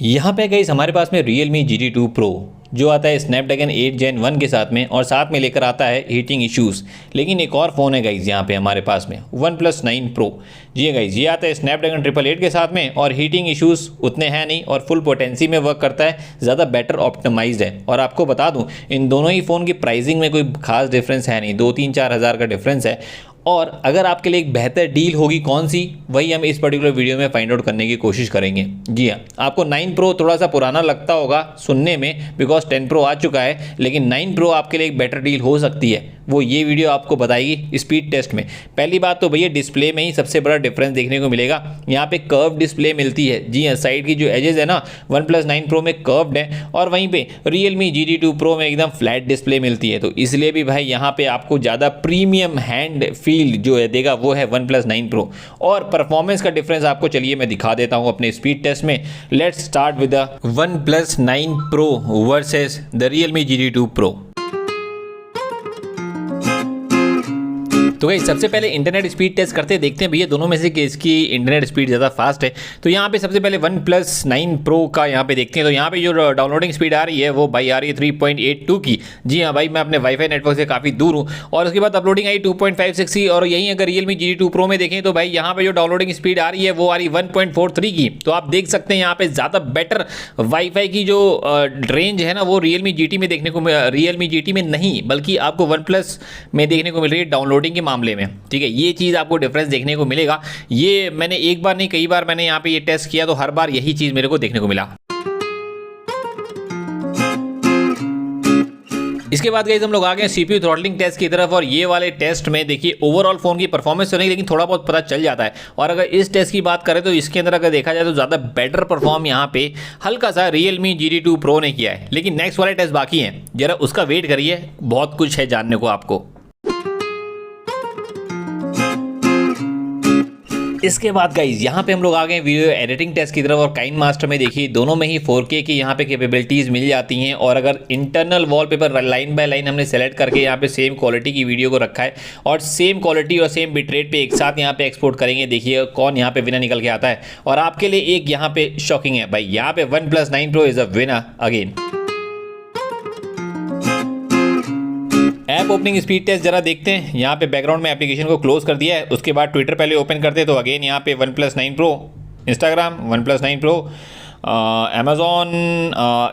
यहाँ पे गाइस हमारे पास में Realme GT2 Pro जो आता है स्नैपड्रैगन 8 Gen 1 के साथ में, और साथ में लेकर आता है हीटिंग इश्यूज़। लेकिन एक और फ़ोन है गाइस यहाँ पे हमारे पास में OnePlus 9 Pro। जी गाइस, ये आता है स्नैपड्रैगन 888 के साथ में, और हीटिंग इश्यूज़ उतने हैं नहीं और फुल पोटेंसी में वर्क करता है, ज़्यादा बेटर ऑप्टिमाइज्ड है। और आपको बता दूँ, इन दोनों ही फ़ोन की प्राइसिंग में कोई खास डिफरेंस है नहीं, 2-3-4 हज़ार का डिफरेंस है। और अगर आपके लिए एक बेहतर डील होगी कौन सी, वही हम इस पर्टिकुलर वीडियो में फाइंड आउट करने की कोशिश करेंगे। जी हाँ, आपको 9 Pro थोड़ा सा पुराना लगता होगा सुनने में, बिकॉज 10 Pro आ चुका है, लेकिन 9 Pro आपके लिए एक बेटर डील हो सकती है, वो ये वीडियो आपको बताएगी स्पीड टेस्ट में। पहली बात तो भैया डिस्प्ले में ही सबसे बड़ा डिफरेंस देखने को मिलेगा। यहाँ पे कर्व डिस्प्ले मिलती है। जी हाँ, साइड की जो एजेस है ना OnePlus 9 Pro में कर्व्ड है, और वहीं पे Realme GT2 Pro में एकदम फ्लैट डिस्प्ले मिलती है। तो इसलिए भी भाई यहाँ पे आपको ज़्यादा प्रीमियम हैंड फील जो है देगा वो है OnePlus 9 Pro। और परफॉर्मेंस का डिफरेंस आपको चलिए मैं दिखा देता हूँ अपने स्पीड टेस्ट में। Let's start with the OnePlus 9 Pro versus the Realme GT2 Pro। तो गाइस सबसे पहले इंटरनेट स्पीड टेस्ट करते देखते हैं भैया दोनों में से किसकी इंटरनेट स्पीड ज़्यादा फास्ट है। तो यहाँ पे सबसे पहले OnePlus 9 Pro का यहाँ पे देखते हैं। तो यहाँ पे जो डाउनलोडिंग स्पीड आ रही है वो भाई आ रही है 3.82 की। जी हाँ भाई, मैं अपने वाईफाई नेटवर्क से काफ़ी दूर हूँ। और उसके बाद अपलोडिंग आई 2.56 की। और यहीं अगर Realme GT2 Pro में देखें तो भाई यहाँ पे जो डाउनलोडिंग स्पीड आ रही है वो आ रही 1.43 की। तो आप देख सकते हैं यहाँ पे ज़्यादा बेटर वाईफाई की जो रेंज है ना वो Realme GT में देखने को Realme GT में नहीं बल्कि आपको OnePlus में देखने को मिल रही है डाउनलोडिंग के मामले में। ठीक है, ये चीज़ आपको डिफरेंस देखने को मिलेगा। ये मैंने एक बार नहीं कई बार मैंने यहाँ पे ये टेस्ट किया तो हर बार यही चीज़ मेरे को देखने को मिला। इसके बाद गाइस हम लोग आ गए CPU थ्रॉटलिंग टेस्ट की तरफ। और ये वाले टेस्ट में देखिए ओवरऑल फोन की परफॉर्मेंस तो नहीं, लेकिन थोड़ा बहुत पता चल जाता है। और अगर इस टेस्ट की बात करें तो इसके अंदर अगर देखा जाए तो ज़्यादा बेटर परफॉर्म यहाँ पे हल्का सा Realme GT2 Pro ने किया है। लेकिन नेक्स्ट वाले टेस्ट बाकी हैं, जरा उसका वेट करिए, बहुत कुछ है जानने को आपको। इसके बाद गाइज यहाँ पे हम लोग आ गए वीडियो एडिटिंग टेस्ट की तरफ। और काइनमास्टर में देखिए दोनों में ही 4K की यहाँ पे कैपेबिलिटीज़ मिल जाती हैं। और अगर internal wallpaper line by line हमने सेलेक्ट करके यहाँ पे सेम क्वालिटी की वीडियो को रखा है और सेम क्वालिटी और सेम बिटरेट पे एक साथ यहाँ पे एक्सपोर्ट करेंगे, देखिए कौन यहाँ पे विनर निकल के आता है। और आपके लिए एक यहाँ पे शॉकिंग है भाई, यहाँ पे OnePlus 9 Pro is a winner again. App opening speed test जरा देखते हैं। यहाँ पे बैकग्राउंड में एप्लीकेशन को क्लोज कर दिया है, उसके बाद ट्विटर पहले ओपन करते हैं तो अगेन यहाँ पे OnePlus 9 Pro, Instagram OnePlus 9 Pro, Amazon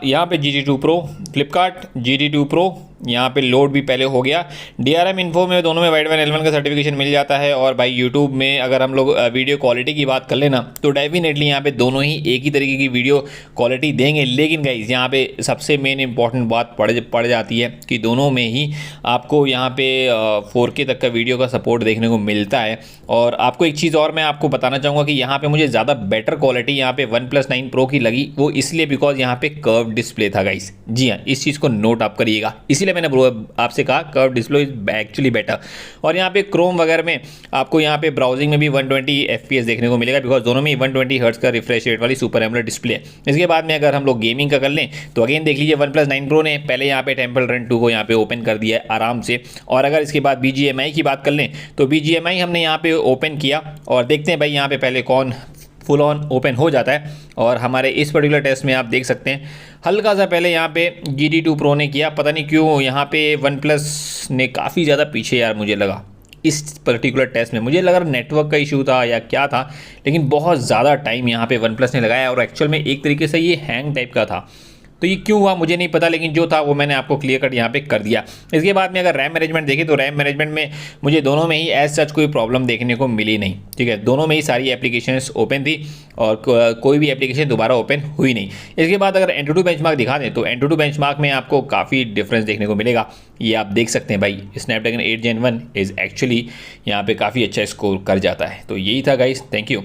यहाँ पे GT2 Pro, Flipkart GT2 Pro, यहाँ पे लोड भी पहले हो गया। DRM इन्फो में दोनों में Widevine L1 का सर्टिफिकेशन मिल जाता है। और भाई यूट्यूब में अगर हम लोग वीडियो क्वालिटी की बात कर लेना तो डेफिनेटली यहाँ पे दोनों ही एक ही तरीके की वीडियो क्वालिटी देंगे। लेकिन गाइस यहाँ पे सबसे मेन इंपॉर्टेंट बात पड़ जाती है कि दोनों में ही आपको यहाँ पे 4K तक का वीडियो का सपोर्ट देखने को मिलता है। और आपको एक चीज़ और मैं आपको बताना चाहूँगा कि यहाँ पे मुझे ज़्यादा बेटर क्वालिटी यहाँ पे OnePlus 9 Pro की लगी, वो इसलिए बिकॉज यहाँ पे कर्व डिस्प्ले था गाइस। जी हाँ, इस चीज़ को नोट आप करिएगा, इसीलिए मैंने आपसे कहा curve display is actually better. और यहाँ पे क्रोम वगैरह में आपको यहाँ पे ब्राउजिंग में भी 120 FPS देखने को मिलेगा, बिकॉज दोनों में 120 हर्ट्ज का रिफ्रेश रेट वाली सुपर एमोलेड डिस्प्ले है। इसके बाद में अगर हम लोग गेमिंग का कर लें तो अगेन देख लीजिए OnePlus 9 Pro ने पहले यहाँ पे टेम्पल रन 2 को यहाँ पे ओपन कर दिया है आराम से। और अगर इसके बाद BGMI की बात कर लें तो BGMI हमने यहाँ पे ओपन किया और देखते हैं भाई यहाँ पे पहले कौन फुल ऑन ओपन हो जाता है। और हमारे इस पर्टिकुलर टेस्ट में आप देख सकते हैं हल्का सा पहले यहाँ पे GT2 Pro ने किया, पता नहीं क्यों यहाँ पे OnePlus ने काफ़ी ज़्यादा पीछे यार मुझे लगा इस पर्टिकुलर टेस्ट में। मुझे लगा नेटवर्क का इशू था या क्या था, लेकिन बहुत ज़्यादा टाइम यहाँ पे OnePlus ने लगाया और एक्चुअल में एक तरीके से ये हैंग टाइप का था। तो ये क्यों हुआ मुझे नहीं पता, लेकिन जो था वो मैंने आपको क्लियर कट यहाँ पे कर दिया। इसके बाद में अगर रैम मैनेजमेंट देखें तो रैम मैनेजमेंट में मुझे दोनों में ही एज सच कोई प्रॉब्लम देखने को मिली नहीं। ठीक है, दोनों में ही सारी एप्लीकेशंस ओपन थी और कोई भी एप्लीकेशन दोबारा ओपन हुई नहीं। इसके बाद अगर Antutu बेंचमार्क दिखा दें तो Antutu बेंचमार्क में आपको काफ़ी डिफरेंस देखने को मिलेगा। ये आप देख सकते हैं भाई, स्नैपड्रैगन 8 Gen 1 इज़ एक्चुअली यहाँ पे काफ़ी अच्छा स्कोर कर जाता है। तो यही था गाइस, थैंक यू।